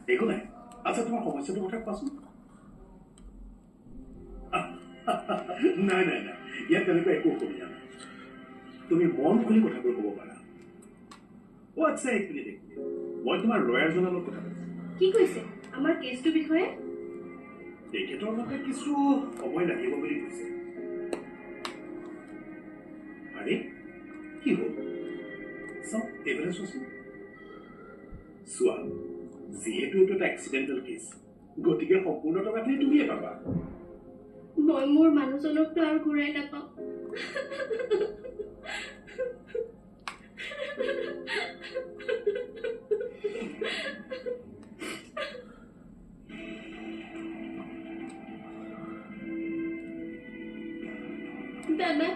একো নাই আচ্ছা তোমাৰ সমস্যাটোৰ কথা কোৱাচোন নাই নাই নাই ইয়াত তেনেকুৱা একো অসুবিধা নাই তুমি মন খুলি কথাবোৰ ক'ব পাৰা আচ্ছা এক মিনিট মই তোমাৰ লয়াৰজনৰ লগত কথা পাতিছোঁ কি কৈছে আমাৰ কেছটোৰ বিষয়ে তেখেতৰ মতে কিছু সময় লাগিব বুলি কৈছে আৰে কি হ'ল চাওক এইফালে চোৱাচোন চোৱা যিহেতু এইটো এটা এক্সিডেণ্টেল কেছ গতিকে সম্পূৰ্ণ টকাখিনি তুমিয়ে পাবা মই মোৰ মানুহজনকতো আৰু ঘূৰাই নাপাওঁ দাদা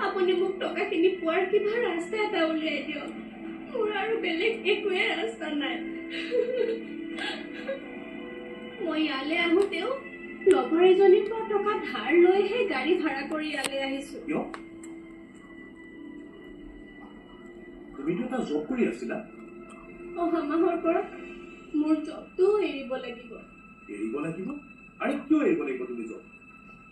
আপুনি মোক টকাখিনি পোৱাৰ কিবা ৰাস্তা এটা উলিয়াই দিয়ক মোৰ আৰু বেলেগ একোৱে ৰাস্তা নাই মই ইয়ালৈ আহোঁতেও লগৰ এজনীৰ পৰা টকা ধাৰ লৈহে গাড়ী ভাড়া কৰি ইয়ালৈ আহিছো কিয় তুমিতো এটা জব কৰি আছিলা অহা মাহৰ পৰা মোৰ জবটো এৰিব লাগিব আৰে কিয় এৰিব লাগিব তুমি জব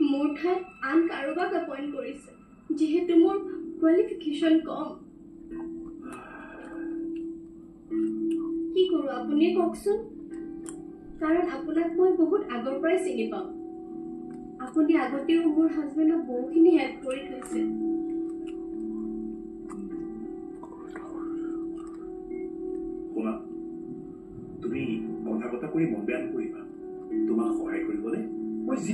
মোৰ ঠাইত আন কাৰোবাক এপইণ্ট কৰিছে যিহেতু মোৰ কোৱালিফিকেশ্যন কম কি কৰোঁ আপুনি কওকচোন কাৰণ আপোনাক মই বহুত আগৰ পৰাই চিনি পাওঁ আপুনি আগতেও মোৰ হাজবেণ্ডক বহুখিনি হেল্প কৰি থৈছে শুনা তুমি কথা কৰি মন বেয়া নকৰিবা তোমাক সহায়